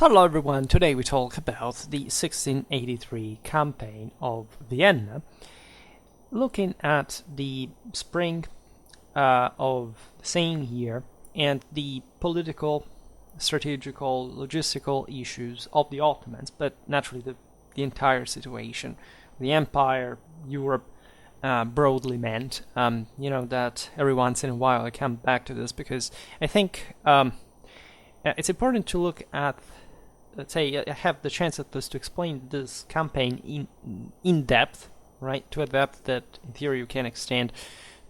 Hello everyone, today we talk about the 1683 campaign of Vienna, looking at the spring of the same year and the political, strategical, logistical issues of the Ottomans, but naturally the entire situation, the empire, Europe, broadly meant. That every once in a while I come back to this because I think it's important to look at, let's say, I have the chance at this to explain this campaign in depth, right? To a depth that, in theory, you can extend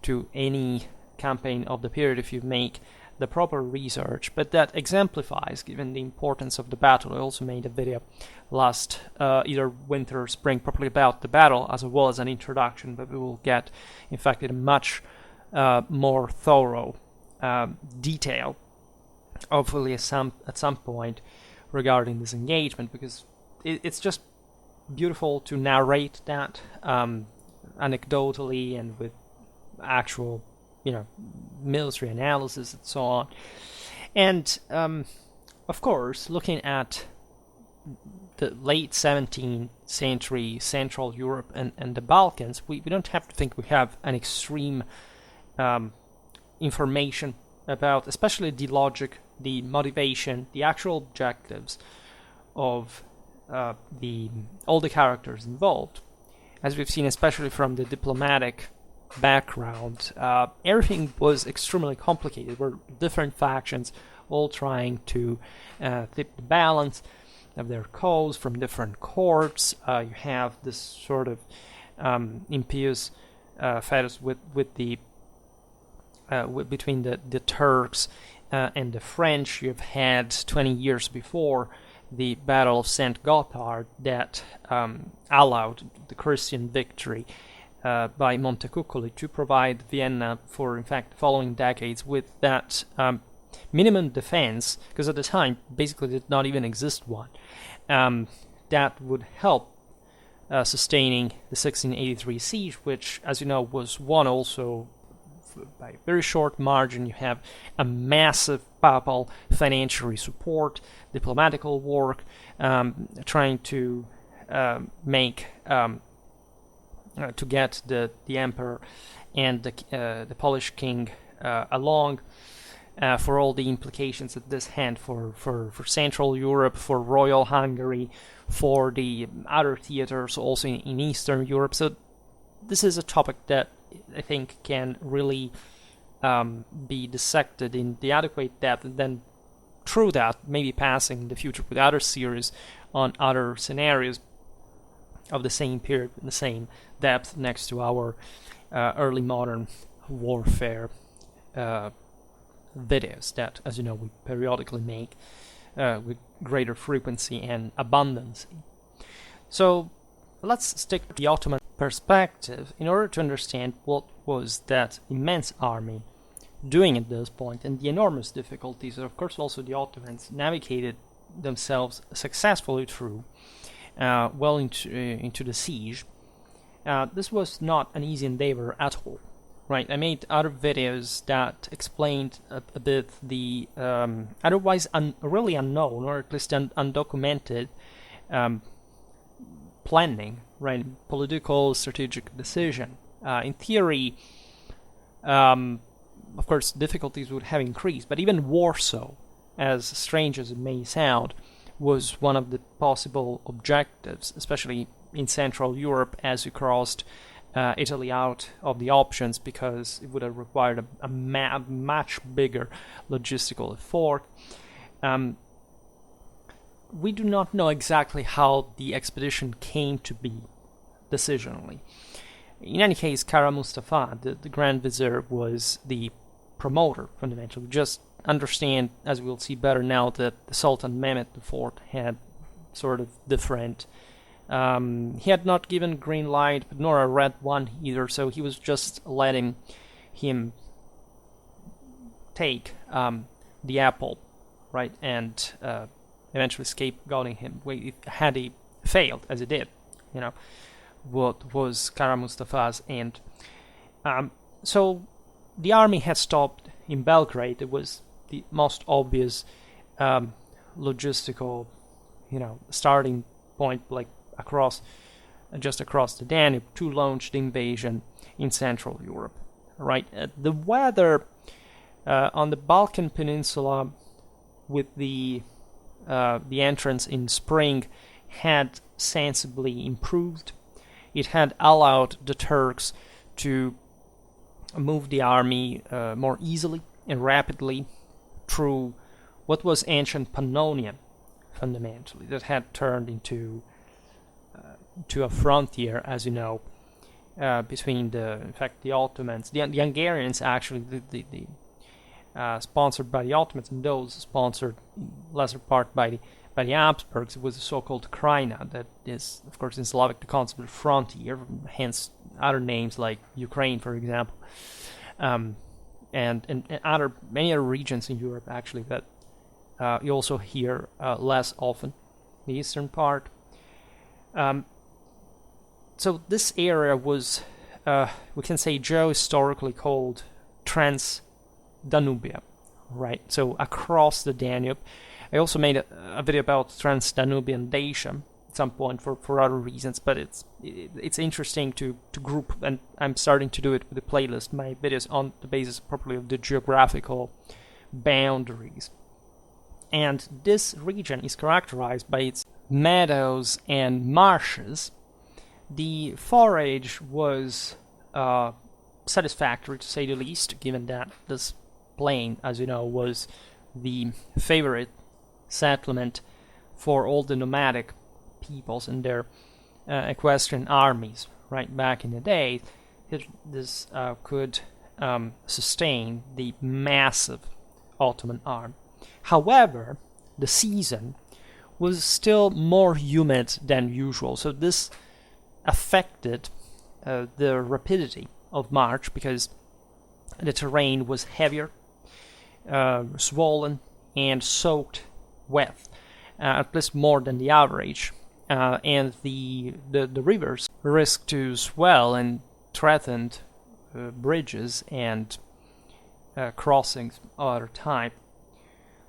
to any campaign of the period if you make the proper research. But that exemplifies, given the importance of the battle. I also made a video last either winter or spring, properly about the battle, as well as an introduction. But we will get, in fact, in a much more thorough detail, hopefully at some point, regarding this engagement, because it's just beautiful to narrate that anecdotally and with actual, military analysis and so on. And of course, looking at the late 17th century Central Europe and the Balkans, we don't have to think we have an extreme information about, especially the logic, the motivation, the actual objectives of all the characters involved. As we've seen, especially from the diplomatic background, everything was extremely complicated. There were different factions all trying to tip the balance of their cause from different courts. You have this sort of impious fetus between the Turks and the French. You've had 20 years before the Battle of St. Gothard that allowed the Christian victory by Montecuccoli to provide Vienna for, in fact, the following decades with that minimum defense, because at the time basically did not even exist one, that would help sustaining the 1683 siege, which, as you know, was won also by a very short margin. You have a massive papal financial support, diplomatical work, trying to make to get the emperor and the Polish king along, for all the implications that this had for Central Europe, for Royal Hungary, for the other theaters also in Eastern Europe. So this is a topic that I think can really be dissected in the adequate depth, and then through that maybe passing in the future with other series on other scenarios of the same period in the same depth next to our early modern warfare videos that, as you know, we periodically make with greater frequency and abundance. So let's stick to the Ottoman perspective in order to understand what was that immense army doing at this point and the enormous difficulties that, of course, also the Ottomans navigated themselves successfully through well into the siege. This was not an easy endeavor at all, right? I made other videos that explained a bit the otherwise really unknown, or at least undocumented, planning, right? Political, strategic decision. In theory, of course, difficulties would have increased, but even Warsaw, as strange as it may sound, was one of the possible objectives, especially in Central Europe, as you crossed Italy out of the options, because it would have required a much bigger logistical effort. We do not know exactly how the expedition came to be, decisionally. In any case, Kara Mustafa, the Grand Vizier, was the promoter, fundamentally. We just understand, as we'll see better now, that the Sultan Mehmed IV had sort of different... he had not given green light, but nor a red one either, so he was just letting him take the apple, right, and eventually scapegoating him. Had he failed, as he did, what was Kara Mustafa's end. So the army had stopped in Belgrade. It was the most obvious logistical starting point, like just across the Danube, to launch the invasion in Central Europe. Right, the weather on the Balkan Peninsula, with the entrance in spring, had sensibly improved. It had allowed the Turks to move the army more easily and rapidly through what was ancient Pannonia, fundamentally, that had turned into a frontier, as you know, between the Ottomans, the Hungarians, actually, sponsored by the Ottomans, and those sponsored in lesser part by the Habsburgs. It was the so-called Krajina, that is, of course, in Slavic the concept of frontier, hence other names like Ukraine, for example, and many other regions in Europe, actually, that you also hear less often, the eastern part. So this area was, we can say, geohistorically called Trans-Danubia, right? So across the Danube. I also made a video about Trans-Danubian Dacia at some point for other reasons, but it's interesting to group, and I'm starting to do it with the playlist, my videos on the basis properly of the geographical boundaries. And this region is characterized by its meadows and marshes. The forage was satisfactory, to say the least, given that this plain, as you know, was the favorite settlement for all the nomadic peoples and their equestrian armies, right, back in the day. This could sustain the massive Ottoman army. However, the season was still more humid than usual, so this affected the rapidity of march, because the terrain was heavier, swollen, and soaked wet, at least more than the average, and the rivers risked to swell and threatened bridges and crossings of other type.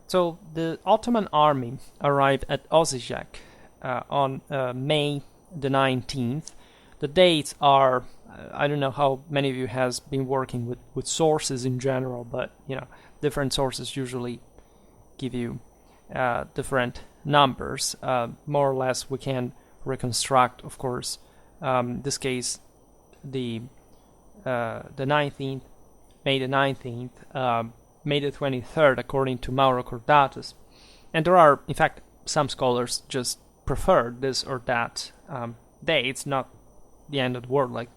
So the Ottoman army arrived at Osijek on May the 19th. The dates are, I don't know how many of you has been working with sources in general, but different sources usually give you different numbers. More or less we can reconstruct, of course, this case, the 19th, May the 19th, May the 23rd, according to Mauro Cordatus. And there are, in fact, some scholars just prefer this or that day. It's not the end of the world, like,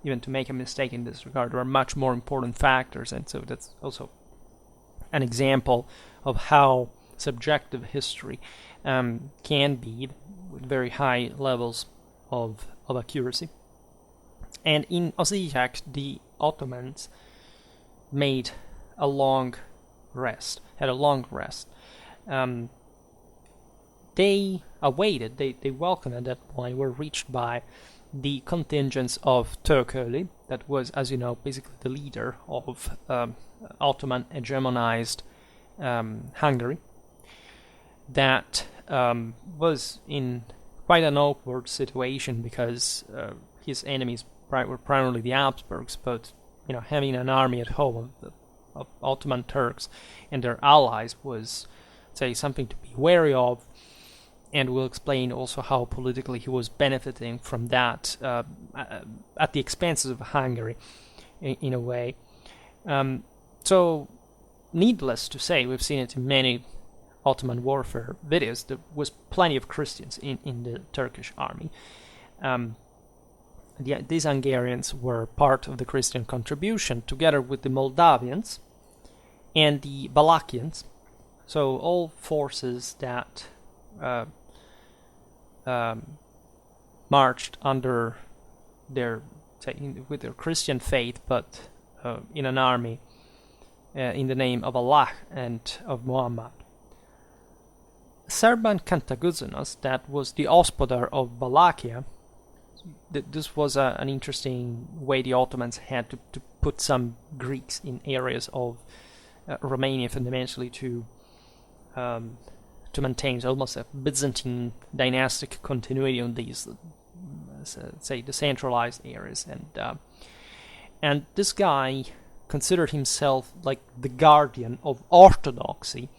even to make a mistake in this regard. There are much more important factors, and so that's also an example of how subjective history can be, with very high levels of accuracy. And in Osijek, the Ottomans made a long rest, had a long rest. They awaited, they welcomed at that point, were reached by the contingents of Turkoli, that was, as you know, basically the leader of Ottoman hegemonized Hungary, that was in quite an awkward situation, because his enemies were primarily the Habsburgs, but having an army at home of Ottoman Turks and their allies was, say, something to be wary of, and we'll explain also how politically he was benefiting from that at the expenses of Hungary, in a way. So, needless to say, we've seen it in many Ottoman warfare videos, there was plenty of Christians in the Turkish army. These Hungarians were part of the Christian contribution, together with the Moldavians and the Wallachians. So all forces that marched under their, with their Christian faith, but in an army in the name of Allah and of Muhammad. Serban Kantaguzenos, that was the Hospodar of Wallachia. This was an interesting way the Ottomans had to put some Greeks in areas of Romania, fundamentally to to maintain almost a Byzantine dynastic continuity on these, say, decentralized areas. And this guy considered himself like the guardian of orthodoxy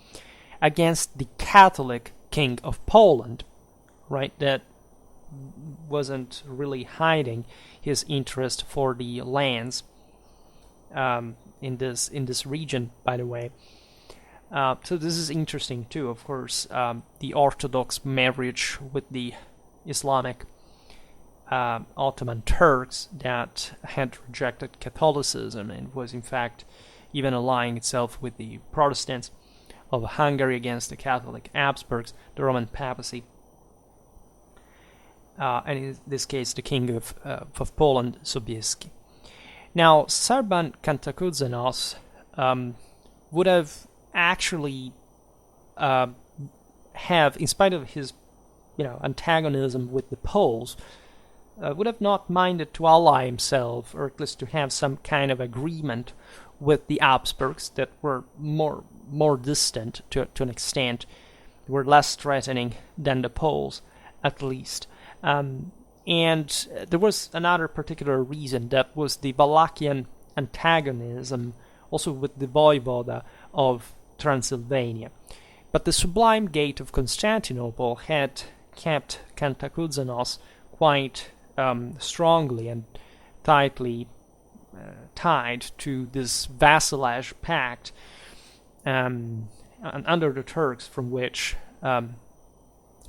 against the Catholic king of Poland, right? That wasn't really hiding his interest for the lands in this region, by the way. So this is interesting too. Of course, the Orthodox marriage with the Islamic Ottoman Turks that had rejected Catholicism and was in fact even allying itself with the Protestants of Hungary against the Catholic Habsburgs, the Roman papacy, and in this case the king of Poland, Sobieski. Now, Serban Cantacuzénos would have actually have, in spite of his antagonism with the Poles, would have not minded to ally himself, or at least to have some kind of agreement with the Habsburgs that were more distant to an extent, were less threatening than the Poles, at least. And there was another particular reason, that was the Wallachian antagonism, also with the Voivoda of Transylvania. But the Sublime Gate of Constantinople had kept Cantacuzénos quite strongly and tightly tied to this vassalage pact under the Turks, from which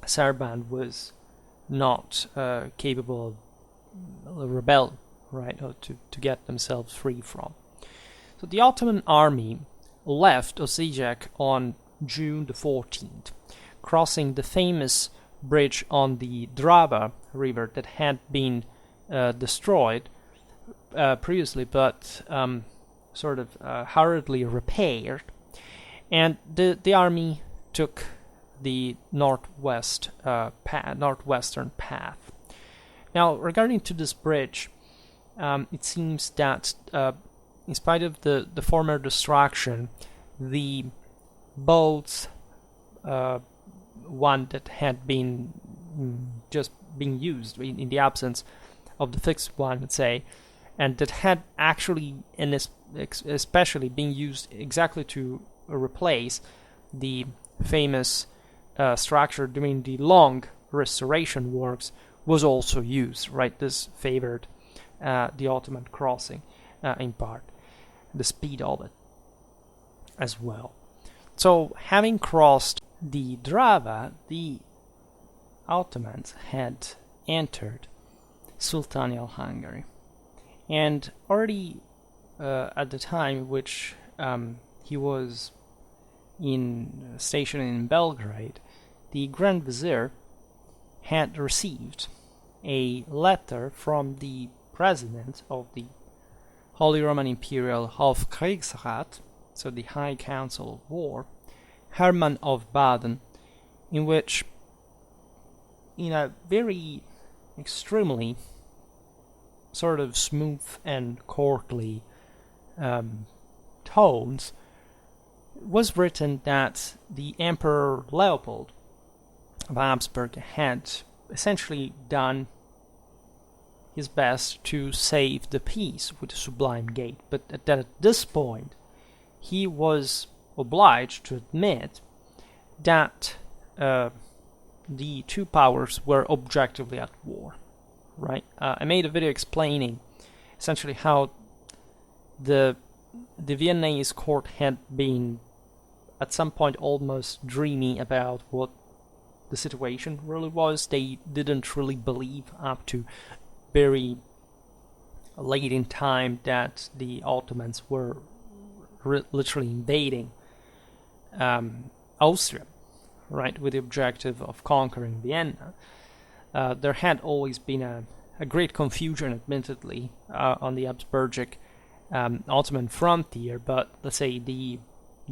Serban was not capable of rebel, right, or to get themselves free from. So the Ottoman army left Osijek on June the 14th, crossing the famous bridge on the Drava river that had been destroyed previously, but sort of hurriedly repaired, and the army took the northwestern path. Now, regarding to this bridge, it seems that in spite of the former destruction, the boats, one that had been just being used in the absence of the fixed one, let's say, and that had actually, and especially being used exactly to replace the famous structure during the long restoration works, was also used, right? This favored the Ottoman crossing in part, the speed of it as well. So, having crossed the Drava, the Ottomans had entered Sultanial Hungary, and already at the time which he was stationed in Belgrade, the Grand Vizier had received a letter from the president of the Holy Roman Imperial Hofkriegsrat, so the High Council of War, Hermann of Baden, in which, in a very extremely sort of smooth and courtly tones, was written that the Emperor Leopold of Habsburg had essentially done his best to save the peace with the Sublime Gate, but that at this point he was obliged to admit that the two powers were objectively at war, right? I made a video explaining essentially how the Viennese court had been at some point almost dreamy about what the situation really was. They didn't really believe up to very late in time that the Ottomans were literally invading Austria, right, with the objective of conquering Vienna. There had always been a great confusion, admittedly, on the Habsburgic Ottoman frontier, but let's say the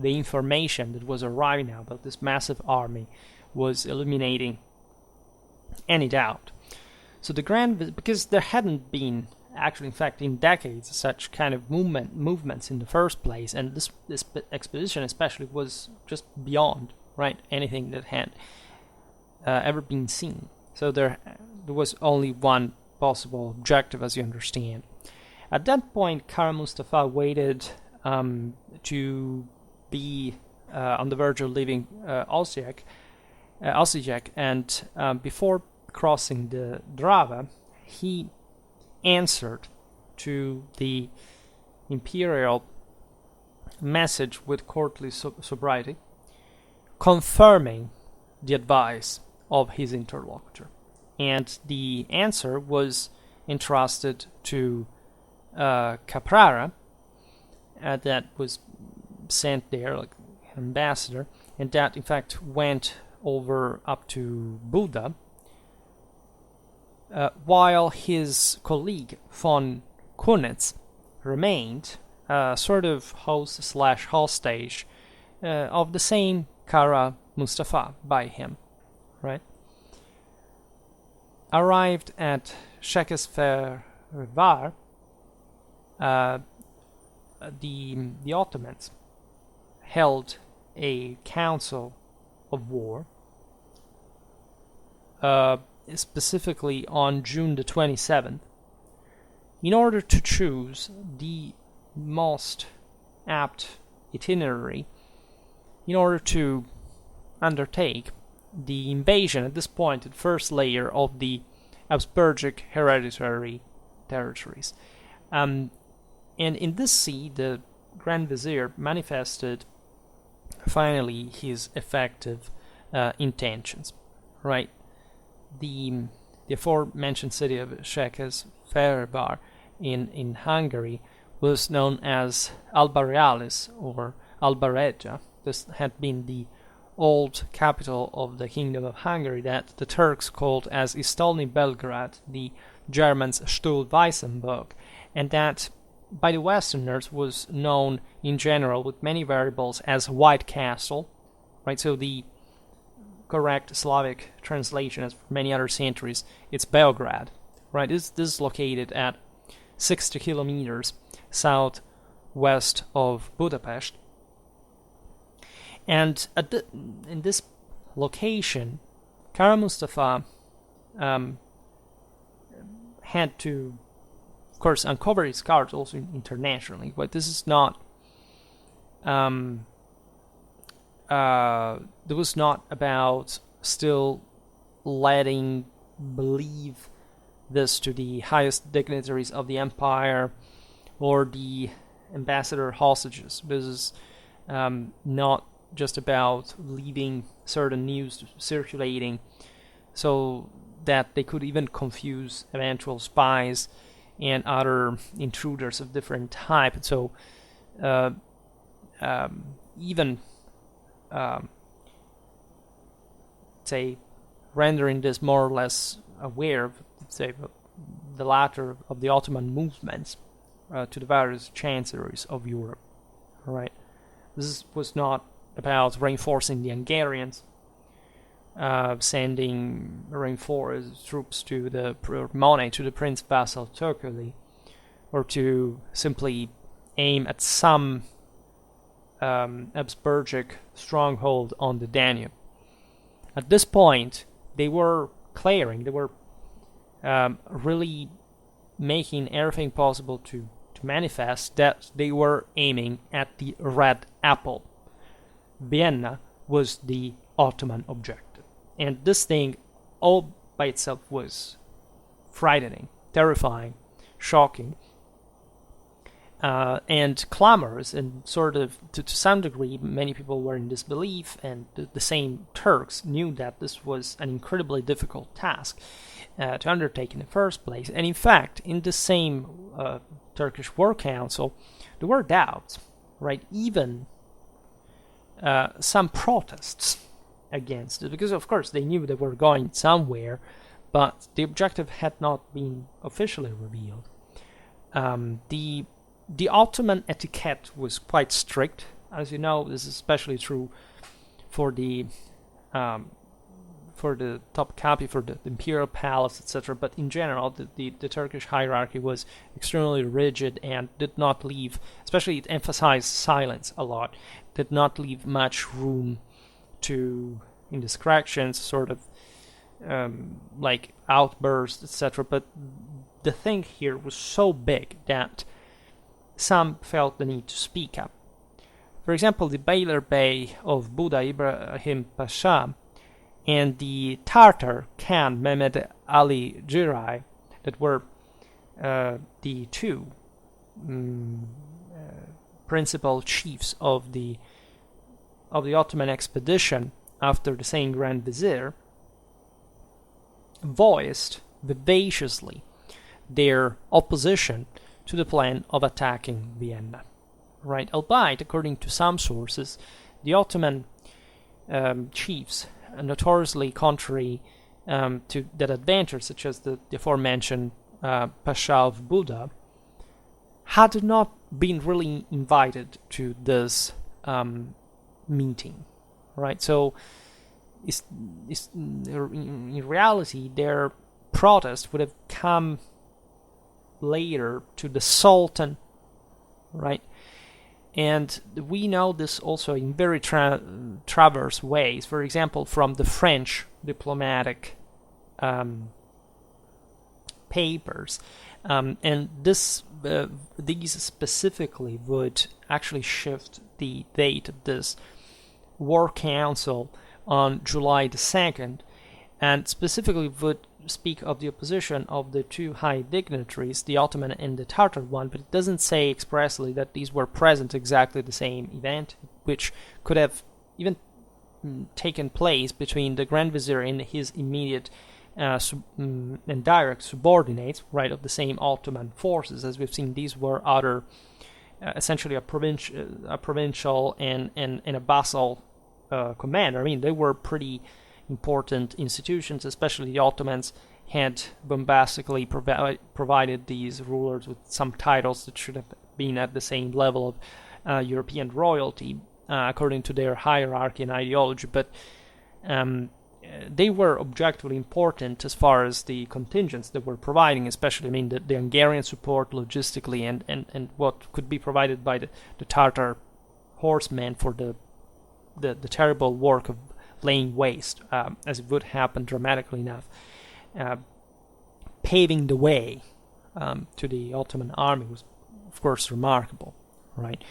information that was arriving now about this massive army was eliminating any doubt. So because there hadn't been actually, in fact, in decades, such kind of movements in the first place, and this expedition especially was just beyond right? Anything that had ever been seen. So there was only one possible objective, as you understand. At that point, Kara Mustafa waited to be on the verge of leaving Osijek, and before crossing the Drava, he answered to the imperial message with courtly sobriety, confirming the advice of his interlocutor. And the answer was entrusted to Caprara, that was sent there like an ambassador, and that in fact went over up to Buda, while his colleague von Kunitz remained sort of host/hostage of the same Kara Mustafa by him, right? Arrived at Shekespeare-Var, the Ottomans held a council of war, specifically on June the 27th, in order to choose the most apt itinerary in order to undertake the invasion at this point, the first layer of the Habsburgic hereditary territories. And in this sea, the Grand Vizier manifested finally his effective intentions, right? The aforementioned city of Székesfehérvár in Hungary was known as Alba Realis or Alba Regia. This had been the old capital of the Kingdom of Hungary that the Turks called as Istolny Belgrad, the Germans Stuhl Weissenburg, and that by the Westerners was known in general with many variables as White Castle, right? So the correct Slavic translation, as for many other centuries, it's Belgrad, right? This is located at 60 kilometers southwest of Budapest. And in this location, Kara Mustafa had to, of course, uncover his cards also internationally, but this is not it was not about still letting believe this to the highest dignitaries of the empire or the ambassador hostages. This is not just about leaving certain news circulating so that they could even confuse eventual spies and other intruders of different type. So even say rendering this more or less aware of, say, the latter of the Ottoman movements to the various chancelleries of Europe. Right, this was not about reinforcing the Hungarians, sending reinforced troops to money to the Prince Vassal Turkey, or to simply aim at some Habsburgic stronghold on the Danube. At this point, they were really making everything possible to manifest that they were aiming at the red apple. Vienna was the Ottoman objective. And this thing all by itself was frightening, terrifying, shocking, and clamorous, and sort of, to some degree, many people were in disbelief, and the same Turks knew that this was an incredibly difficult task to undertake in the first place. And in fact, in the same Turkish War Council, there were doubts, right? Even some protests against it, because of course they knew they were going somewhere, but the objective had not been officially revealed. The Ottoman etiquette was quite strict, as you know. This is especially true for the Topkapi, for the imperial palace, etc. But in general, the Turkish hierarchy was extremely rigid and did not leave, especially it emphasized silence a lot, did not leave much room to indiscretions, sort of like outbursts, etc. But the thing here was so big that some felt the need to speak up. For example, the Beyler Bey of Buda, Ibrahim Pasha, and the Tartar Khan Mehmed Ali Giray, that were the two principal chiefs of the Ottoman expedition after the same Grand Vizier, voiced vivaciously their opposition to the plan of attacking Vienna. Right, albeit, according to some sources, the Ottoman chiefs, notoriously contrary to that adventure, such as the aforementioned Pasha of Buda, had not been really invited to this meeting. Right, so in reality, their protest would have come later to the Sultan, right? And we know this also in very traverse ways. For example, from the French diplomatic papers, and these specifically would actually shift the date of this war council on July the 2nd, and specifically would speak of the opposition of the two high dignitaries, the Ottoman and the Tartar one, but it doesn't say expressly that these were present exactly the same event, which could have even taken place between the Grand Vizier and his immediate and direct subordinates, right, of the same Ottoman forces. As we've seen, these were other, essentially a provincial and a vassal commander. I mean, they were pretty important institutions, especially the Ottomans had bombastically provided these rulers with some titles that should have been at the same level of European royalty, according to their hierarchy and ideology, but they were objectively important as far as the contingents that were providing, especially, I mean, the Hungarian support logistically and what could be provided by the Tartar horsemen for the terrible work of laying waste, as it would happen dramatically enough, paving the way to the Ottoman army was, of course, remarkable, right?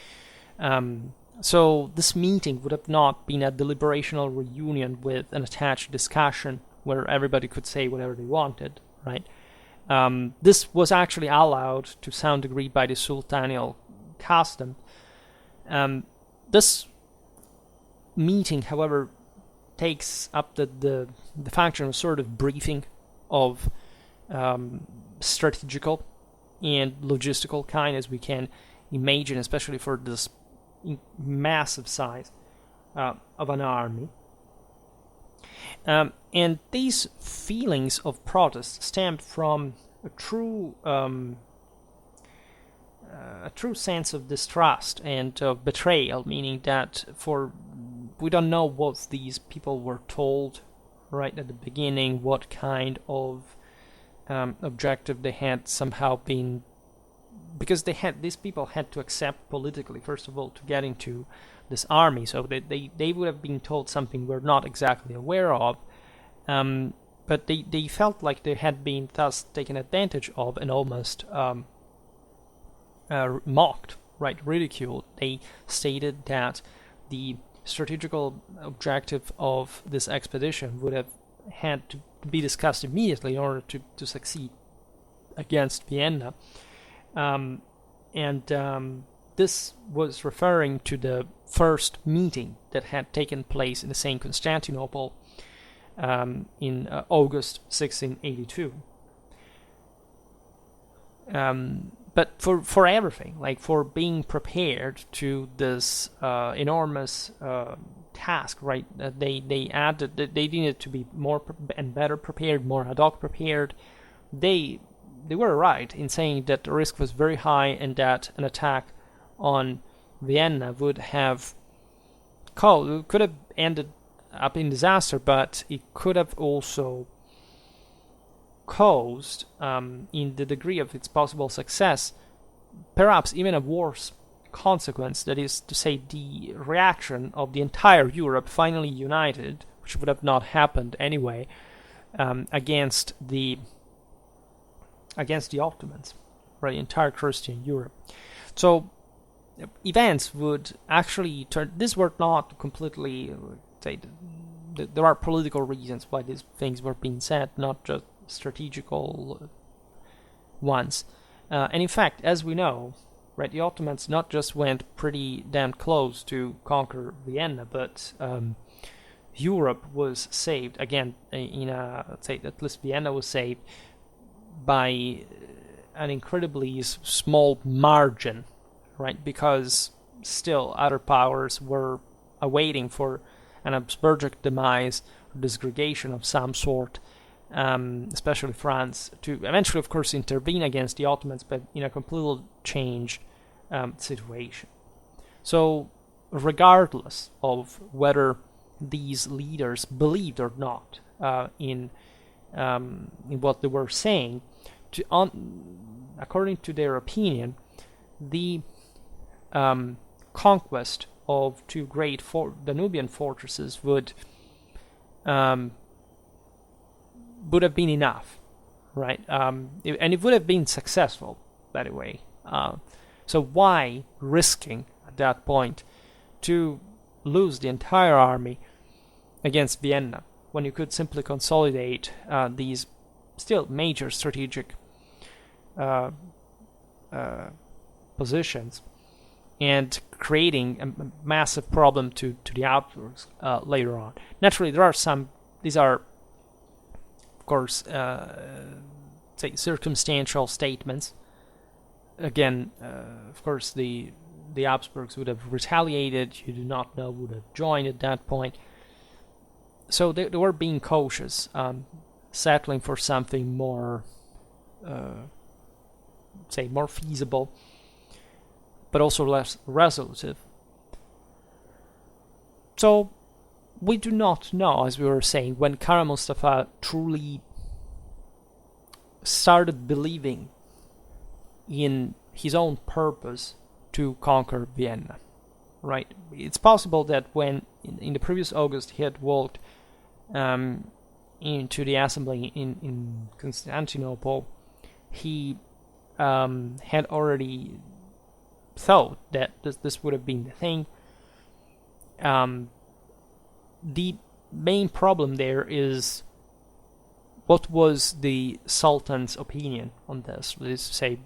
So this meeting would have not been a deliberational reunion with an attached discussion where everybody could say whatever they wanted, right? This was actually allowed to some degree by the sultanial custom. This meeting, however, takes up the function of sort of briefing of strategical and logistical kind, as we can imagine, especially for this massive size of an army. And these feelings of protest stemmed from a true sense of distrust and of betrayal, meaning that we don't know what these people were told right at the beginning, what kind of objective they had somehow been, because these people had to accept politically, first of all, to get into this army, so they would have been told something we're not exactly aware of, but they felt like they had been thus taken advantage of and almost mocked, right, ridiculed. They stated that the strategical objective of this expedition would have had to be discussed immediately in order to succeed against Vienna. This was referring to the first meeting that had taken place in the same Constantinople in August 1682. But for everything, like for being prepared to this enormous task, right? They added that they needed to be more and better prepared, more ad hoc prepared. They were right in saying that the risk was very high and that an attack on Vienna could have ended up in disaster, but it could have also caused, in the degree of its possible success, perhaps even a worse consequence, that is to say, the reaction of the entire Europe finally united, which would have not happened anyway, against the Ottomans, right? The entire Christian Europe. So events would actually turn. These were not completely. Say, there are political reasons why these things were being said, not just strategical ones. And in fact, as we know, right, the Ottomans not just went pretty damn close to conquer Vienna, but Europe was saved again. Let's say at least Vienna was saved by an incredibly small margin, right? Because still other powers were awaiting for an Habsburgic demise or disgregation of some sort, especially France, to eventually, of course, intervene against the Ottomans, but in a completely changed situation. So, regardless of whether these leaders believed or not in what they were saying, according to their opinion, the conquest of two great Danubian fortresses would have been enough, right? And it would have been successful, by the way. So why risking at that point to lose the entire army against Vienna when you could simply consolidate these still major strategic positions and creating a massive problem to the Habsburgs later on. Naturally, there are some. These are, of course, say circumstantial statements. Again, of course, the Habsburgs would have retaliated. You do not know would have joined at that point. So they were being cautious, settling for something more, say, more feasible, but also less resolutive. So we do not know, as we were saying, when Kara Mustafa truly started believing in his own purpose to conquer Vienna, right? It's possible that when, in the previous August, he had walked into the assembly in Constantinople, he had already thought that this would have been the thing. The main problem there is what was the Sultan's opinion on this? That is to say,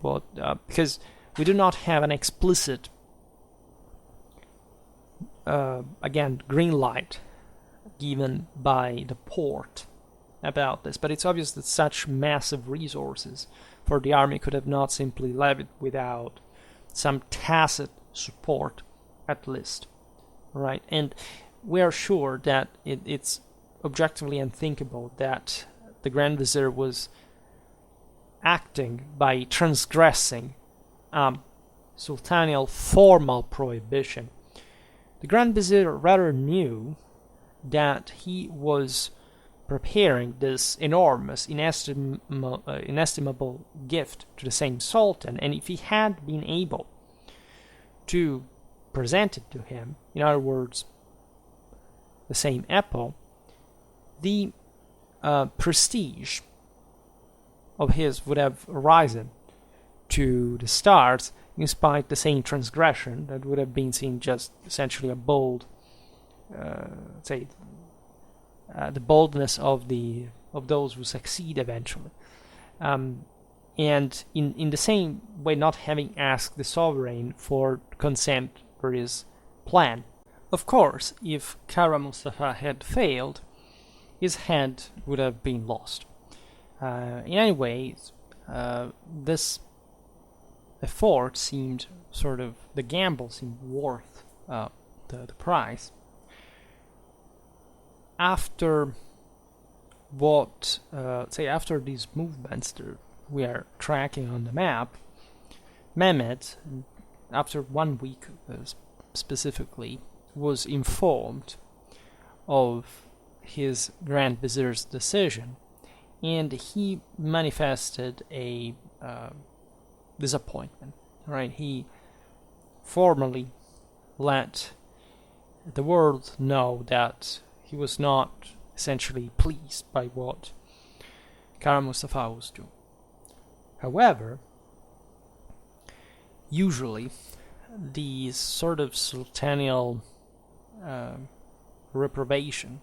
because we do not have an explicit, again, green light given by the Porte about this, but it's obvious that such massive resources for the army could have not simply levied without some tacit support, at least, right? And we are sure that it's objectively unthinkable that the Grand Vizier was acting by transgressing sultanial formal prohibition. The Grand Vizier rather knew that he was preparing this enormous, inestimable gift to the same Sultan, and if he had been able to present it to him, in other words, the same apple, the prestige of his would have risen to the stars, in spite the same transgression that would have been seen just essentially a bold, say, the boldness of those who succeed eventually, and in the same way, not having asked the sovereign for consent for his plan. Of course, if Kara Mustafa had failed, his head would have been lost. In any way, this effort seemed the gamble seemed worth the price. After after these movements that we are tracking on the map, Mehmet, after 1 week specifically, was informed of his Grand Vizier's decision, and he manifested a disappointment. Right, he formally let the world know that he was not essentially pleased by what Kara Mustafa was doing. However, usually these sort of sultanial reprobation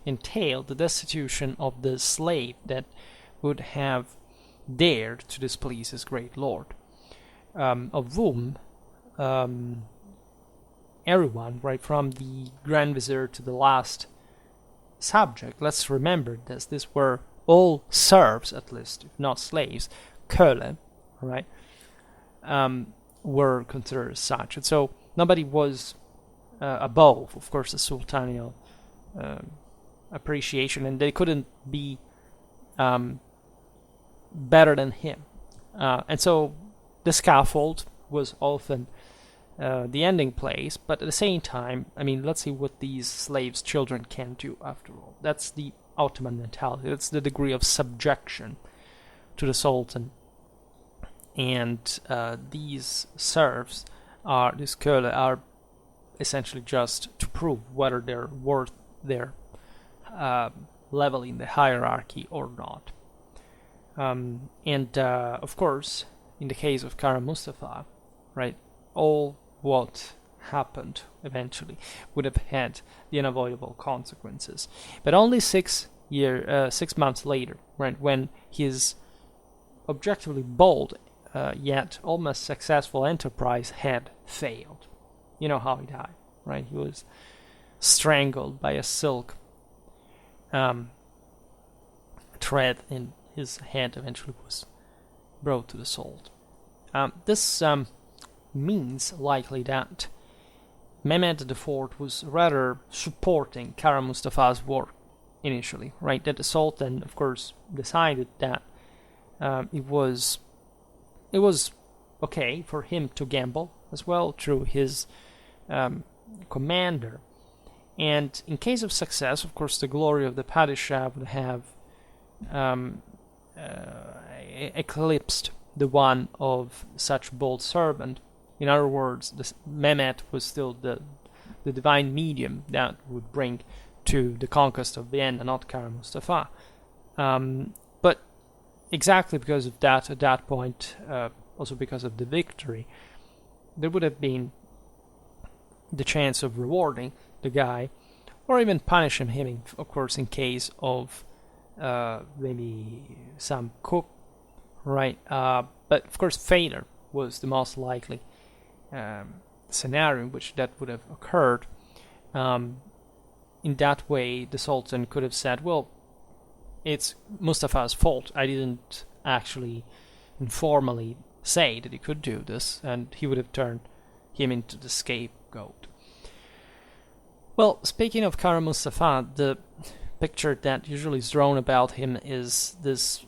entailed the destitution of the slave that would have dared to displease his great lord, of whom everyone, right from the Grand Vizier to the last subject, let's remember this, these were all serfs, at least, if not slaves, Köle, right, were considered as such. And so nobody was above, of course, the sultanial appreciation, and they couldn't be better than him. And so the scaffold was often the ending place, but at the same time, I mean, let's see what these slaves' children can do after all. That's the Ottoman mentality. That's the degree of subjection to the Sultan. And these serfs, these Köle, are essentially just to prove whether they're worth their level in the hierarchy or not. Of course, in the case of Kara Mustafa, right, all what happened eventually would have had the unavoidable consequences. But only 6 months later, right, when his objectively bold yet almost successful enterprise had failed. You know how he died, right? He was strangled by a silk thread, and his head eventually was brought to the sword. This means likely that Mehmed IV was rather supporting Kara Mustafa's work initially, right? That the Sultan, of course, decided that it was okay for him to gamble as well through his commander. And in case of success, of course, the glory of the Padishah would have eclipsed the one of such bold servant. In other words, Mehmet was still the divine medium that would bring to the conquest of Vienna, not Kara Mustafa. But exactly because of that, at that point, also because of the victory, there would have been the chance of rewarding the guy, or even punishing him, of course, in case of maybe some coup, right? But of course, failure was the most likely scenario in which that would have occurred. In that way, the Sultan could have said, well, it's Mustafa's fault. I didn't actually informally say that he could do this, and he would have turned him into the scapegoat. Well, speaking of Kara Mustafa, the picture that usually is drawn about him is this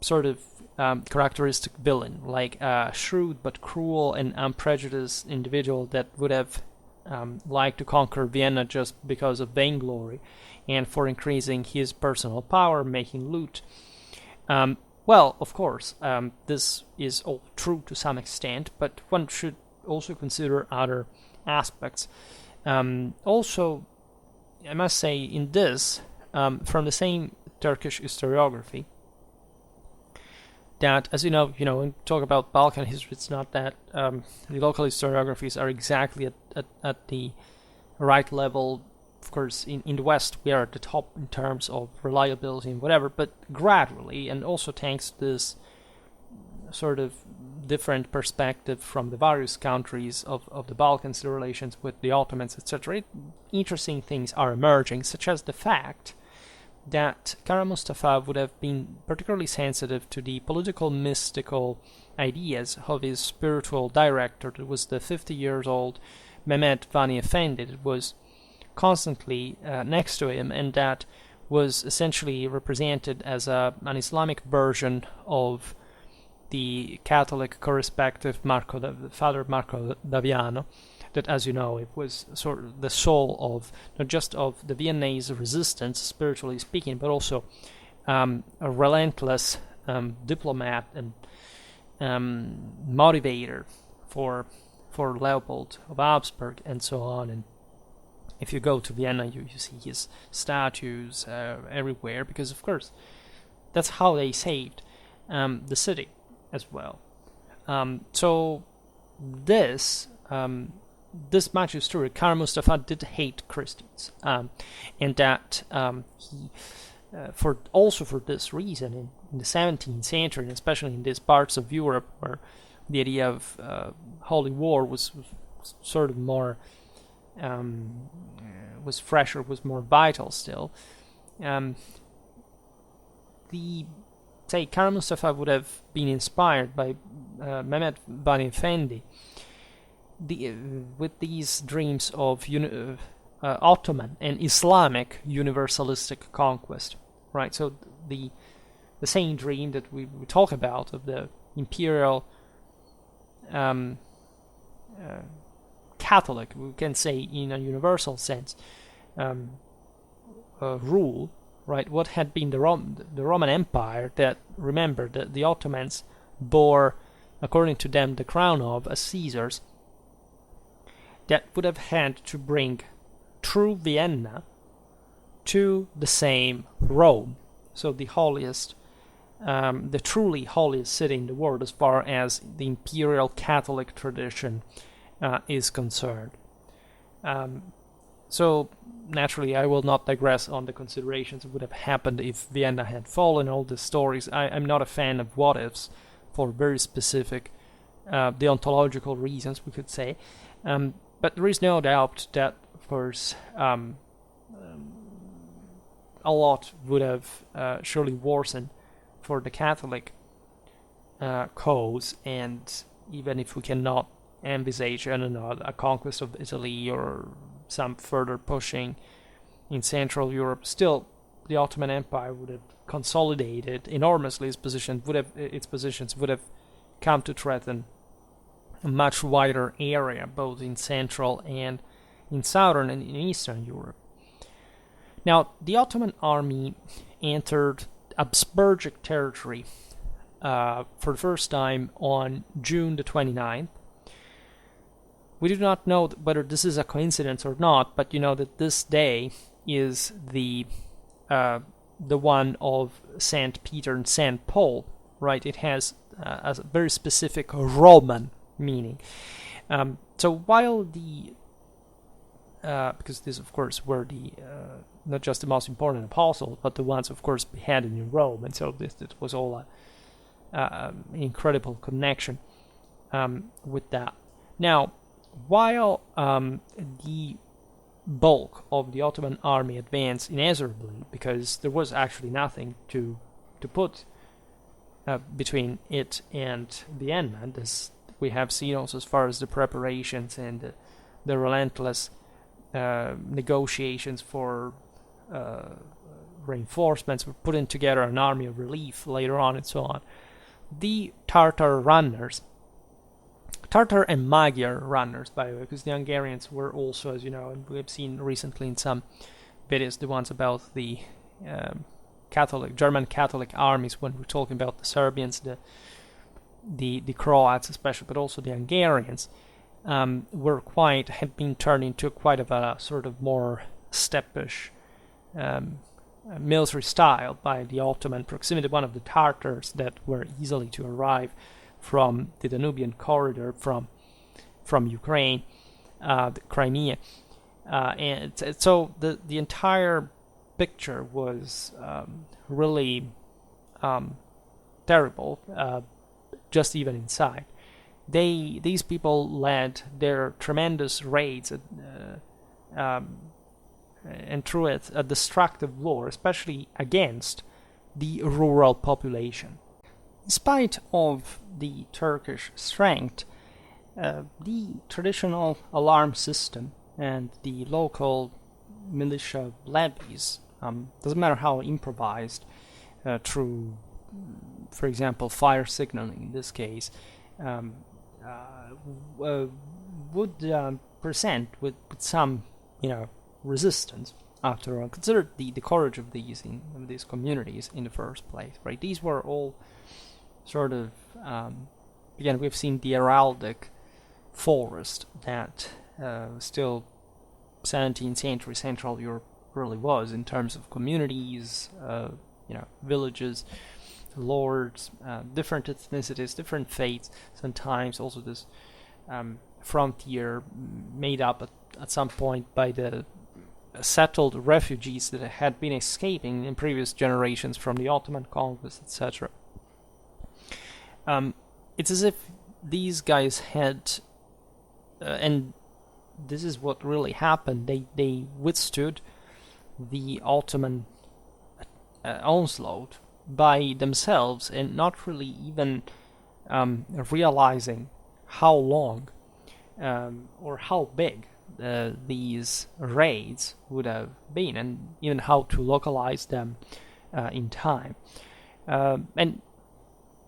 sort of characteristic villain, like a shrewd but cruel and unprejudiced individual that would have liked to conquer Vienna just because of vainglory and for increasing his personal power, making loot. Well, of course, this is all true to some extent, but one should also consider other aspects. Also, I must say, in this, from the same Turkish historiography, that, as you know, when we talk about Balkan history, it's not that the local historiographies are exactly at the right level. Of course, in the West, we are at the top in terms of reliability and whatever, but gradually, and also thanks to this sort of different perspective from the various countries of the Balkans, the relations with the Ottomans, etc., interesting things are emerging, such as the fact that Kara Mustafa would have been particularly sensitive to the political mystical ideas of his spiritual director, that was the 50 years old Mehmet Vani Efendi, that was constantly next to him, and that was essentially represented as an Islamic version of the Catholic correspective Father Marco Daviano, that, as you know, it was sort of the soul of not just of the Viennese resistance, spiritually speaking, but also a relentless diplomat and motivator for for Leopold of Habsburg and so on. And if you go to Vienna, you see his statues everywhere, because of course that's how they saved the city as well. So this much is true. Kara Mustafa did hate Christians, and that he, for this reason, in the 17th century, and especially in these parts of Europe where the idea of holy war was sort of more was fresher, was more vital still. Kara Mustafa would have been inspired by Mehmet Bani Effendi with these dreams of Ottoman and Islamic universalistic conquest, right? So the same dream that we talk about of the imperial Catholic, we can say in a universal sense, rule, right? What had been the Roman Empire that, remember, the Ottomans bore, according to them, the crown of as Caesars, that would have had to bring true Vienna to the same Rome, so the holiest, the truly holiest city in the world as far as the imperial Catholic tradition is concerned. So naturally, I will not digress on the considerations that would have happened if Vienna had fallen. All the stories. I'm not a fan of what ifs for very specific deontological reasons, we could say. But there is no doubt that, of course, a lot would have surely worsened for the Catholic cause, and even if we cannot envisage, a conquest of Italy or some further pushing in Central Europe, still the Ottoman Empire would have consolidated enormously. Its positions would have come to threaten a much wider area, both in Central and in Southern and in Eastern Europe. Now, the Ottoman army entered Habsburgic territory for the first time on June the 29th. We do not know whether this is a coincidence or not, but you know that this day is the one of Saint Peter and Saint Paul, right? It has a very specific Roman meaning. So while because these, of course, were the not just the most important apostles, but the ones, of course, beheaded in Rome, and so this was all an incredible connection with that. Now, while the bulk of the Ottoman army advanced inexorably, because there was actually nothing to put between it and Vienna, this we have seen also as far as the preparations and the relentless negotiations for reinforcements, for putting together an army of relief later on and so on. The Tartar and Magyar runners, by the way, because the Hungarians were also, as you know, and we have seen recently in some videos, the ones about the German Catholic armies, when we're talking about the Serbians, the Croats especially, but also the Hungarians, had been turned into quite of a sort of more steppish military style by the Ottoman proximity. One of the Tartars that were easily to arrive from the Danubian corridor from Ukraine, the Crimea, and so the entire picture was really terrible, just even inside. These people led their tremendous raids and through it a destructive war, especially against the rural population. In spite of the Turkish strength, the traditional alarm system and the local militia levies, doesn't matter how improvised, through, for example, fire signaling in this case, would present with some, resistance. After all, consider the courage of these communities in the first place, right? These were all sort of, again, we've seen the heraldic forest that still 17th century Central Europe really was in terms of communities, villages, lords, different ethnicities, different faiths. Sometimes also this frontier made up at some point by the settled refugees that had been escaping in previous generations from the Ottoman conquest, etc. It's as if these guys had, and this is what really happened, they withstood the Ottoman onslaught by themselves and not really even realizing how long or how big these raids would have been, and even how to localize them in time. And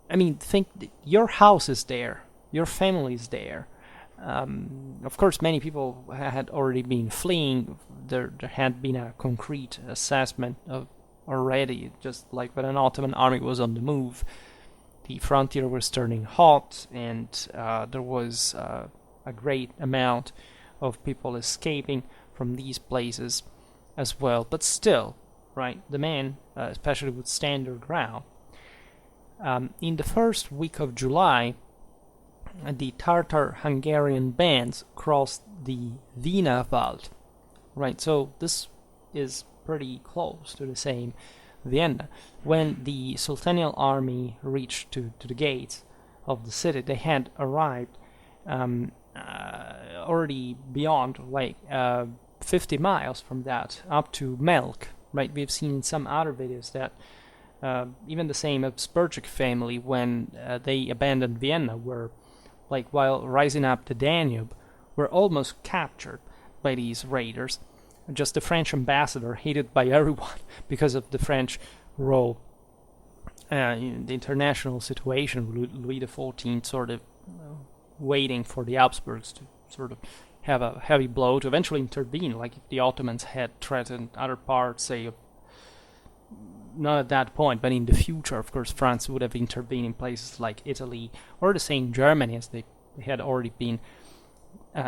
I mean, think your house is there, your family is there. Of course, many people had already been fleeing. There had been a concrete assessment of already, just like when an Ottoman army was on the move. The frontier was turning hot, and there was a great amount of people escaping from these places as well. But still, right, the men especially would stand their ground. In the first week of July, the Tatar-Hungarian bands crossed the Vienna Wald, right? So this is pretty close to the same Vienna. When the Sultanial army reached to the gates of the city, they had arrived already beyond 50 miles from that, up to Melk, right? We've seen some other videos that even the same Habsburgic family, when they abandoned Vienna, were while rising up the Danube, were almost captured by these raiders. Just the French ambassador, hated by everyone because of the French role in the international situation, Louis XIV sort of waiting for the Habsburgs to sort of have a heavy blow to eventually intervene, like if the Ottomans had threatened other parts, say, not at that point, but in the future, of course, France would have intervened in places like Italy or the same Germany, as they had already been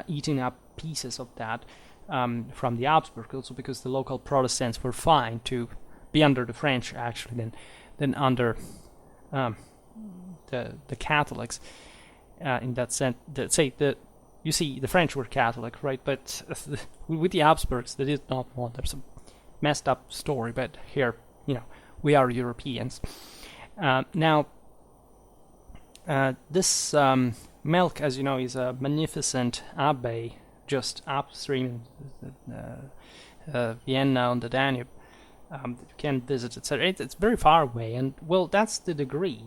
eating up pieces of that from the Habsburgs, also because the local Protestants were fine to be under the French, actually, than under the Catholics. In that sense, you see, the French were Catholic, right? But with the Habsburgs, they did not want. There's a messed up story, but here, we are Europeans. Now, this Melk, as you know, is a magnificent abbey just upstream Vienna on the Danube that you can visit, etc. It's very far away, and well, that's the degree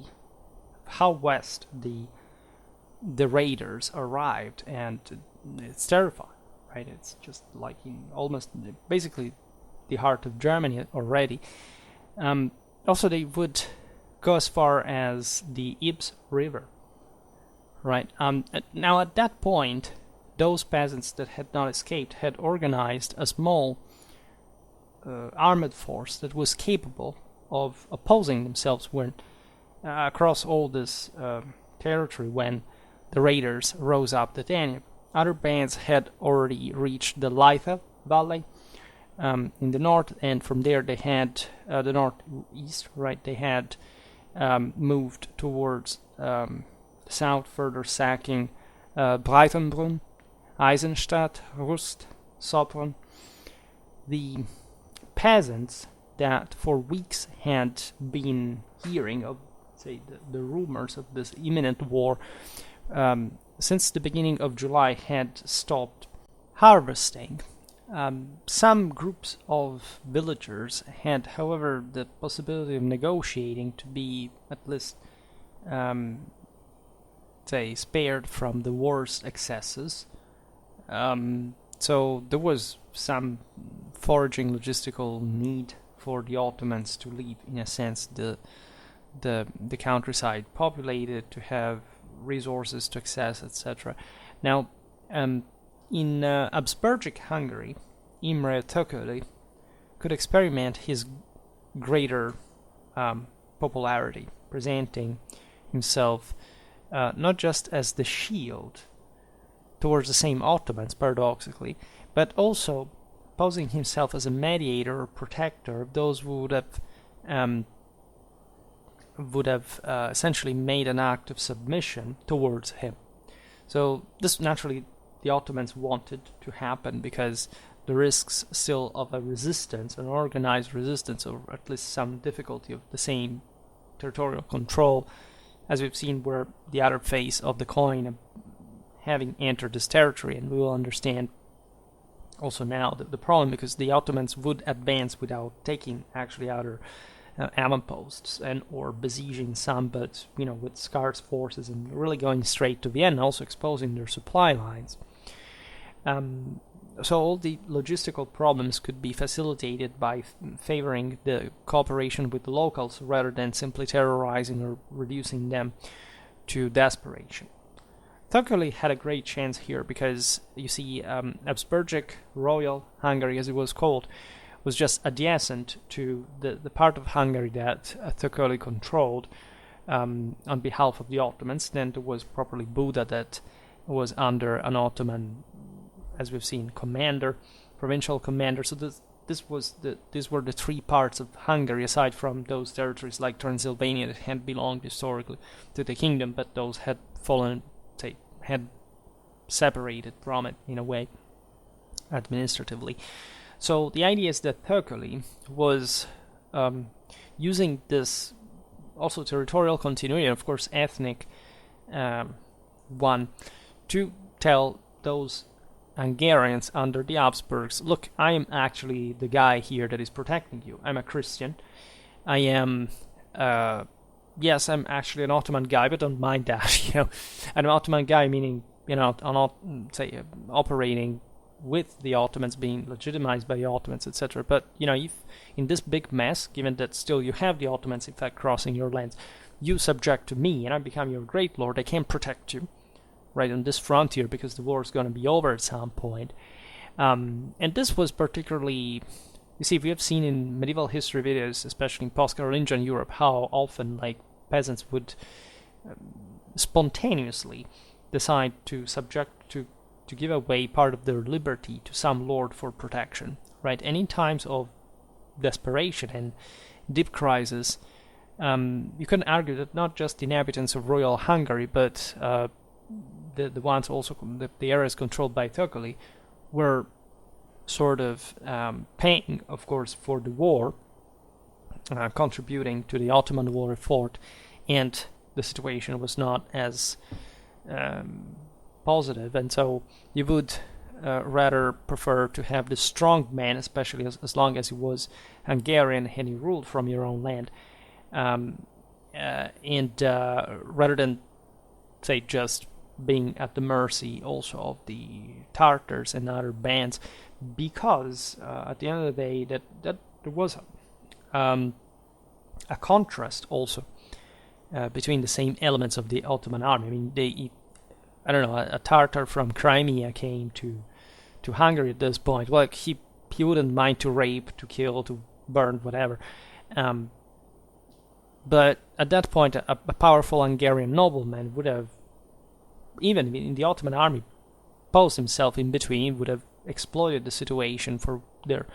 of how west the raiders arrived, and it's terrifying, right? It's just like in almost basically the heart of Germany already. Also, they would go as far as the Ibs River, right? Now, at that point, those peasants that had not escaped had organized a small armored force that was capable of opposing themselves when across all this territory when the raiders rose up the Danube. Other bands had already reached the Leitha Valley in the north, and from there they had the northeast, right? They had moved towards the south, further sacking Breitenbrunn, Eisenstadt, Rust, Sopron. The peasants that for weeks had been hearing of, say, the rumors of this imminent war, since the beginning of July had stopped harvesting. Some groups of villagers had, however, the possibility of negotiating to be at least, say, spared from the war's excesses. So there was some foraging logistical need for the Ottomans to leave, in a sense, the countryside populated, to have resources to access, etc. Now, in Habsburgic Hungary, Imre Tököly could experiment his greater popularity, presenting himself not just as the shield towards the same Ottomans, paradoxically, but also posing himself as a mediator or protector of those who would have essentially made an act of submission towards him. So this naturally the Ottomans wanted to happen because the risks still of a resistance, an organized resistance, or at least some difficulty of the same territorial control, as we've seen, were the other face of the coin of having entered this territory. And we will understand also now the problem, because the Ottomans would advance without taking actually other avant-posts and or besieging some, but with scarce forces and really going straight to Vienna, also exposing their supply lines. So all the logistical problems could be facilitated by favoring the cooperation with the locals rather than simply terrorizing or reducing them to desperation. Thurkoli had a great chance here because, you see, Habsburgic Royal Hungary, as it was called, was just adjacent to the part of Hungary that Thurkoli controlled on behalf of the Ottomans. Then there was properly Buda, that was under an Ottoman, as we've seen, commander, provincial commander. So these were the three parts of Hungary, aside from those territories like Transylvania that had belonged historically to the kingdom, but those had had separated from it in a way, administratively. So the idea is that Thurkoli was using this also territorial continuity, and of course ethnic one, to tell those Hungarians under the Habsburgs, look, I am actually the guy here that is protecting you. I'm a Christian. I am, yes, I'm actually an Ottoman guy, but don't mind that. An Ottoman guy meaning, operating with the Ottomans, being legitimized by the Ottomans, etc. But if in this big mess, given that still you have the Ottomans in fact crossing your lands, you subject to me and I become your great lord, I can protect you right on this frontier because the war is going to be over at some point. And this was particularly, you see, we have seen in medieval history videos, especially in post-Carolingian Europe, how often peasants would spontaneously decide to give away part of their liberty to some lord for protection, right? And in times of desperation and deep crisis, you can argue that not just the inhabitants of Royal Hungary, but the ones also, the areas controlled by Thurkoli, were sort of paying, of course, for the war, contributing to the Ottoman war effort, and the situation was not as positive, and so you would rather prefer to have the strong man, especially as long as he was Hungarian and he ruled from your own land, and rather than, say, just being at the mercy also of the Tartars and other bands, because at the end of the day that there was a contrast also between the same elements of the Ottoman army. I mean, a Tartar from Crimea came to Hungary at this point. Well, he wouldn't mind to rape, to kill, to burn, whatever. But at that point, a powerful Hungarian nobleman would have, even in the Ottoman army, posed himself in between, would have exploited the situation for their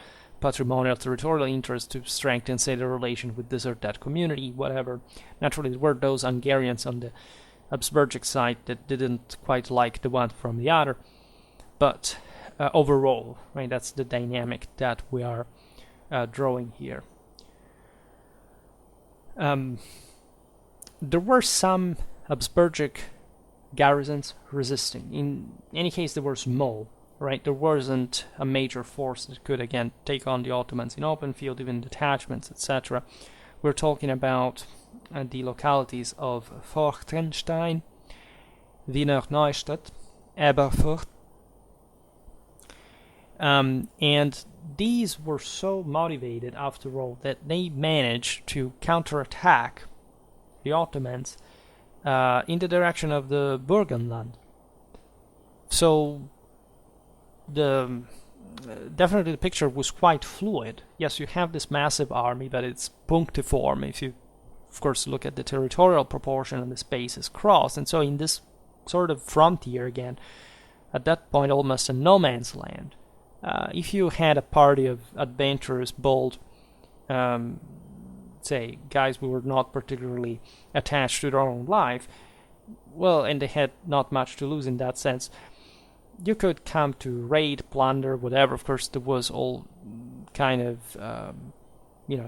patrimonial territorial interest to strengthen, say, the relation with this or that community, whatever. Naturally, there were those Hungarians on the Habsburgic side that didn't quite like the one from the other, but overall, right, that's the dynamic that we are drawing here. There were some Habsburgic garrisons resisting. In any case, they were small, right? There wasn't a major force that could, again, take on the Ottomans in open field, even detachments, etc. We're talking about the localities of Forchtenstein, Wiener Neustadt, Eberfurt, and these were so motivated, after all, that they managed to counterattack the Ottomans in the direction of the Burgenland. So definitely the picture was quite fluid. Yes, you have this massive army, but it's punctiform if you, of course, look at the territorial proportion and the spaces crossed. And so in this sort of frontier again, at that point almost a no man's land. If you had a party of adventurous, bold, say, guys who were not particularly attached to their own life, well, and they had not much to lose in that sense, you could come to raid, plunder, whatever. Of course, there was all kind of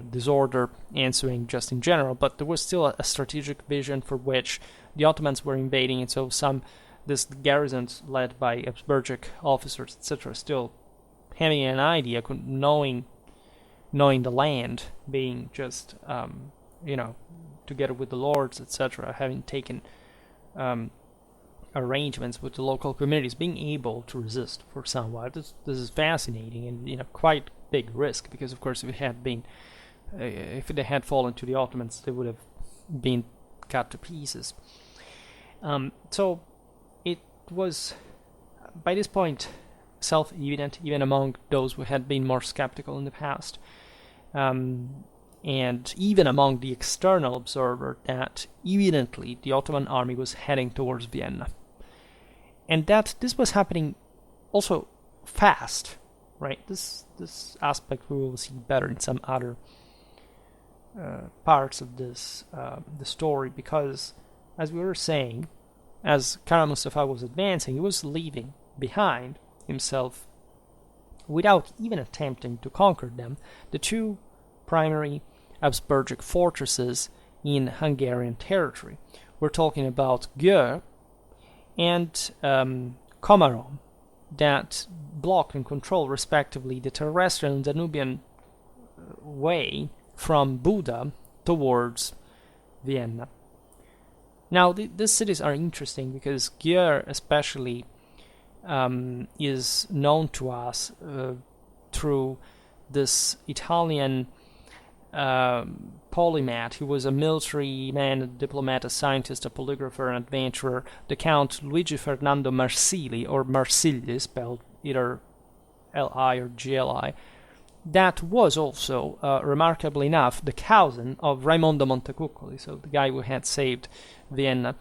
disorder ensuing just in general, but there was still a strategic vision for which the Ottomans were invading, and so this garrisons led by Habsburgic officers, etc., still having an idea, knowing the land, being just together with the lords, etc., having taken arrangements with the local communities, being able to resist for some while. This is fascinating and quite big risk, because of course if they had fallen to the Ottomans, they would have been cut to pieces. So it was by this point self-evident, even among those who had been more skeptical in the past, and even among the external observer, that evidently the Ottoman army was heading towards Vienna, and that this was happening also fast, right? This aspect we will see better in some other parts of this the story, because as we were saying, as Kara Mustafa was advancing, he was leaving behind himself, without even attempting to conquer them, the two primary Habsburgic fortresses in Hungarian territory. We're talking about Győr and Komárom, that blocked and controlled respectively the terrestrial and Danubian way from Buda towards Vienna. Now, these cities are interesting because Győr especially is known to us through this Italian polymath. He was a military man, a diplomat, a scientist, a polygrapher, an adventurer, the Count Luigi Fernando Marsili, or Marsigli, spelled either L-I or G-L-I. That was also, remarkably enough, the cousin of Raimondo Montecuccoli, so the guy who had saved Vienna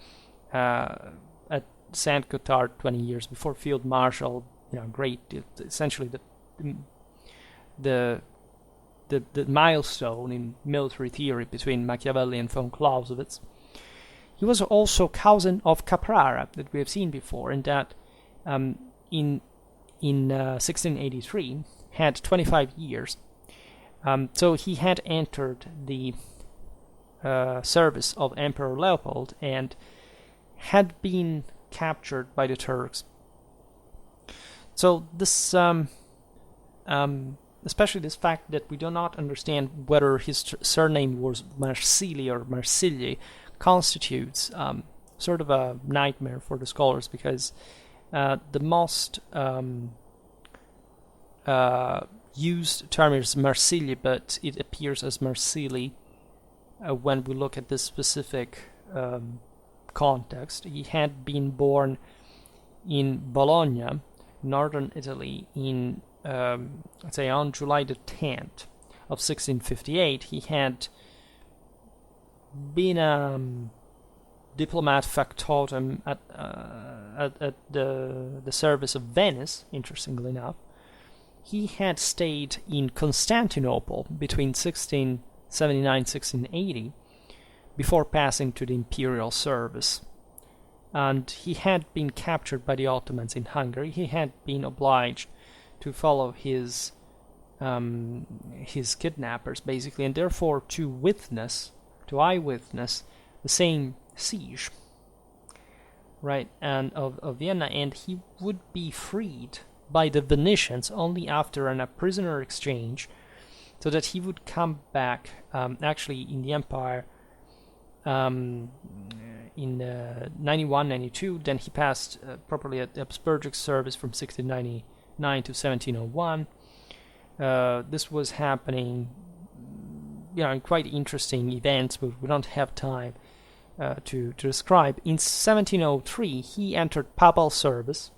at Saint Gothard 20 years before, Field Marshal, great, essentially the milestone in military theory between Machiavelli and von Clausewitz. He was also cousin of Caprara, that we have seen before, and that in 1683 had 25 years. So he had entered the service of Emperor Leopold and had been captured by the Turks. So this, especially this fact that we do not understand whether his surname was Marsili or Marsigli, constitutes sort of a nightmare for the scholars, because the most used term is Marsigli, but it appears as Marsili when we look at this specific context. He had been born in Bologna, northern Italy, in let's say on July the 10th of 1658. He had been a diplomat factotum at the service of Venice, interestingly enough. He had stayed in Constantinople between 1679 and 1680 before passing to the imperial service. And he had been captured by the Ottomans in Hungary. He had been obliged to follow his kidnappers, basically, and therefore to eyewitness the same siege, right, and of Vienna, and he would be freed by the Venetians only after a prisoner exchange, so that he would come back actually in the empire in 91-92. Then he passed properly at the Habsburgic service from 1699 to 1701. This was happening, in quite interesting events, but we don't have time to describe. In 1703, he entered papal service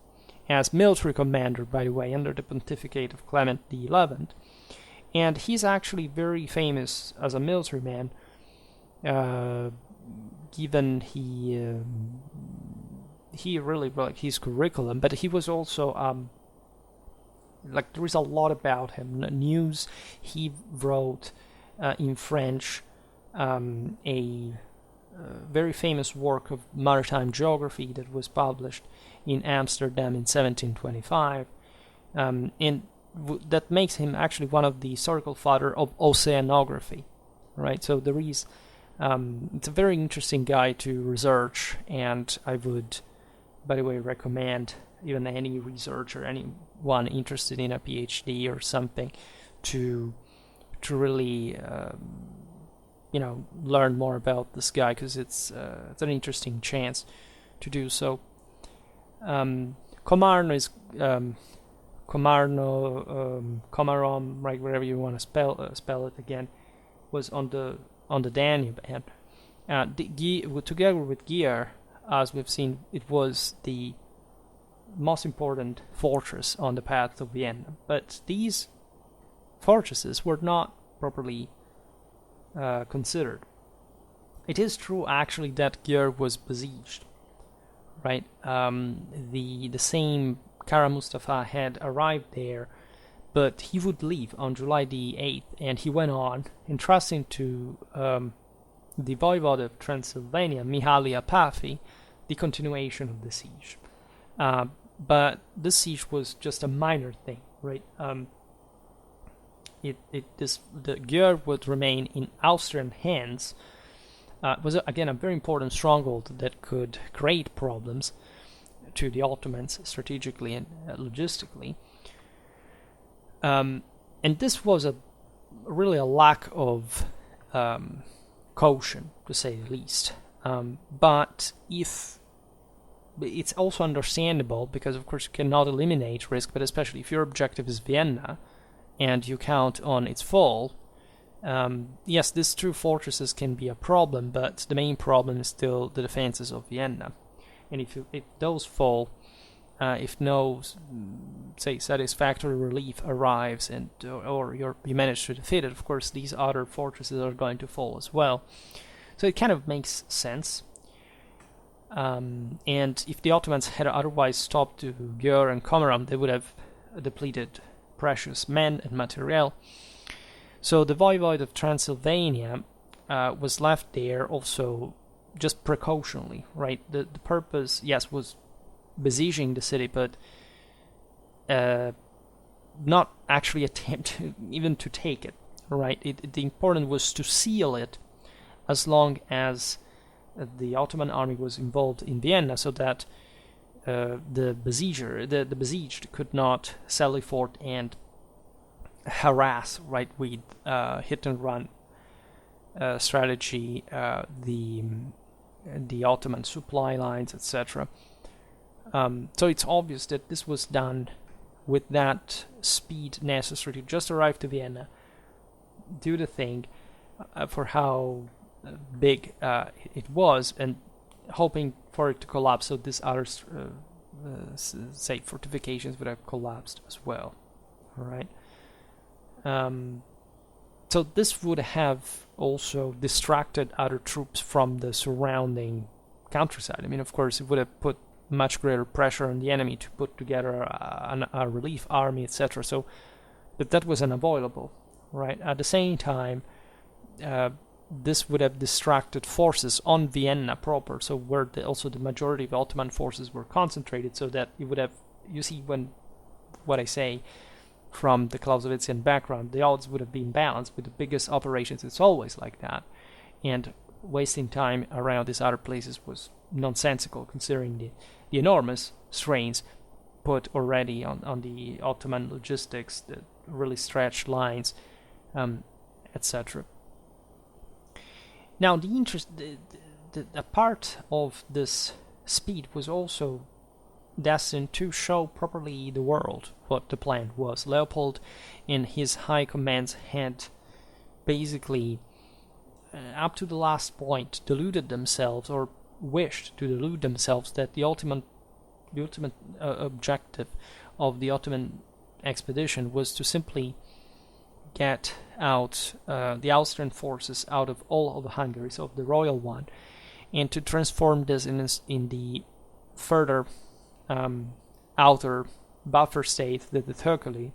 as military commander, by the way, under the pontificate of Clement XI, and he's actually very famous as a military man, given he he really liked his curriculum, but he was also like there is a lot about him. News. He wrote in French a very famous work of maritime geography that was published in Amsterdam in 1725, and that makes him actually one of the historical father of oceanography, right? So there is, it's a very interesting guy to research, and I would, by the way, recommend even any researcher, anyone interested in a PhD or something, to really learn more about this guy, because it's an interesting chance to do so. Komarno is Komarom, right, wherever you want to spell it again, was on the Danube, and together with Gier, as we've seen, it was the most important fortress on the path to Vienna. But these fortresses were not properly considered. It is true, actually, that Gier was besieged, right? The same Kara Mustafa had arrived there, but he would leave on July the 8th, and he went on, entrusting to the Voivode of Transylvania, Mihaly Apafi, the continuation of the siege. But this siege was just a minor thing, right? The Gier would remain in Austrian hands. It was again a very important stronghold that could create problems to the Ottomans strategically and logistically. And this was really a lack of caution, to say the least. But if it's also understandable, because of course you cannot eliminate risk, but especially if your objective is Vienna and you count on its fall, yes, these two fortresses can be a problem, but the main problem is still the defenses of Vienna. And if those fall, if no, say, satisfactory relief arrives, and or you manage to defeat it, of course these other fortresses are going to fall as well. So it kind of makes sense. And if the Ottomans had otherwise stopped to Győr and Komárom, they would have depleted precious men and material. So the Voivode of Transylvania was left there also just precautionally, right? The purpose, yes, was besieging the city, but not actually attempt even to take it, right? The important was to seal it as long as the Ottoman army was involved in Vienna, so that the besieged could not sally forth and harass, right, with hit and run strategy, the Ottoman supply lines, etc. So it's obvious that this was done with that speed necessary to just arrive to Vienna, do the thing for how big it was, and hoping for it to collapse, so these other say fortifications would have collapsed as well. All right. So this would have also distracted other troops from the surrounding countryside. I mean, of course, it would have put much greater pressure on the enemy to put together a relief army, etc. So, but that was unavoidable, right? At the same time, this would have distracted forces on Vienna proper, so where also the majority of Ottoman forces were concentrated, so that it would have, you see, when what I say from the Clausewitzian background, the odds would have been balanced. With the biggest operations, it's always like that, and wasting time around these other places was nonsensical, considering the enormous strains put already on the Ottoman logistics, the really stretched lines, etc. Now, a part of this speed was also destined to show properly the world what the plan was. Leopold and his high commands had basically, up to the last point, deluded themselves, or wished to delude themselves, that the ultimate objective of the Ottoman expedition was to simply get out the Austrian forces out of all of Hungary, so of the royal one, and to transform this in the further outer buffer state that the Thököly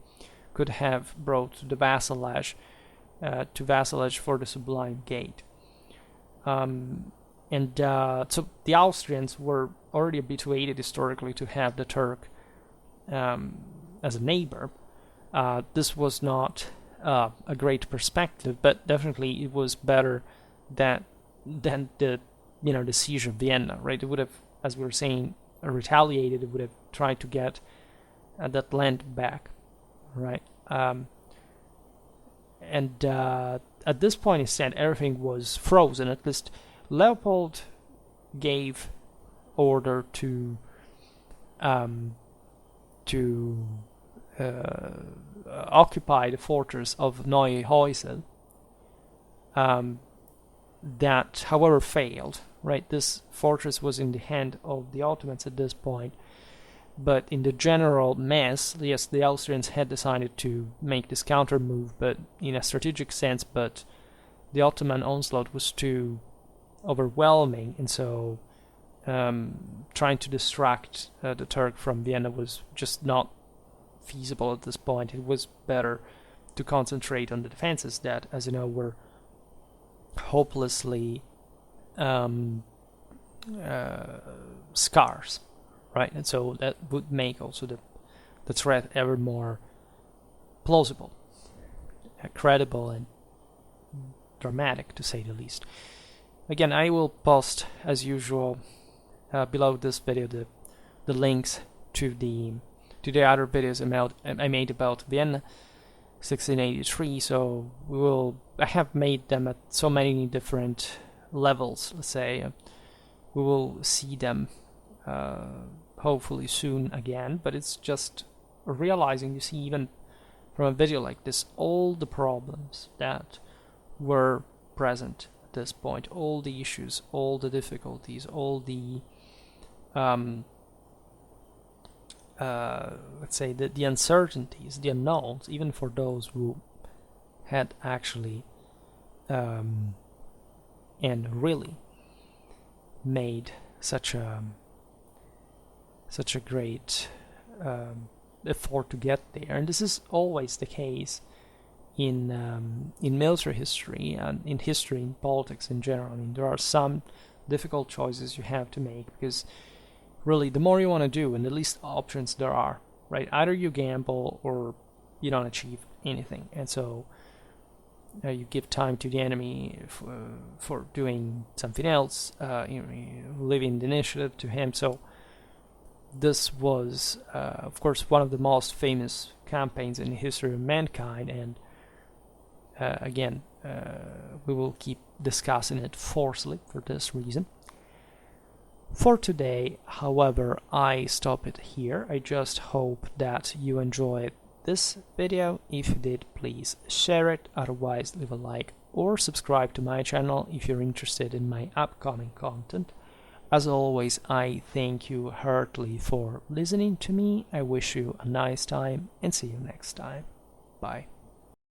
could have brought the vassalage for the Sublime Gate. So the Austrians were already habituated historically to have the Turk as a neighbor. This was not a great perspective, but definitely it was better than the siege of Vienna, right? It would have, as we were saying, retaliated. It would have tried to get that land back, right? At this point, instead, everything was frozen. At least Leopold gave order to occupy the fortress of Neuhäusel. That, however, failed. Right, this fortress was in the hand of the Ottomans at this point. But in the general mess, yes, the Austrians had decided to make this counter move, but in a strategic sense. But the Ottoman onslaught was too overwhelming, and so trying to distract the Turk from Vienna was just not feasible at this point. It was better to concentrate on the defenses that, as you know, were hopelessly scarce, right? And so that would make also the threat ever more plausible, credible, and dramatic, to say the least. Again, I will post, as usual, below this video the links to the other videos I made about Vienna 1683. So I have made them at so many different levels. Let's say we will see them hopefully soon again. But it's just realizing, you see, even from a video like this, all the problems that were present at this point, all the issues, all the difficulties, all the let's say the uncertainties, the unknowns, even for those who had actually and really made such a great effort to get there. And this is always the case in military history and in history, in politics in general. I mean, there are some difficult choices you have to make, because really, the more you want to do, and the least options there are, right? Either you gamble or you don't achieve anything. And so you give time to the enemy for doing something else, leaving the initiative to him. So this was, of course, one of the most famous campaigns in the history of mankind. And again, we will keep discussing it forcefully for this reason. For today, however, I stop it here. I just hope that you enjoyed this video. If you did, please share it. Otherwise, leave a like or subscribe to my channel if you're interested in my upcoming content. As always, I thank you heartily for listening to me. I wish you a nice time and see you next time. Bye.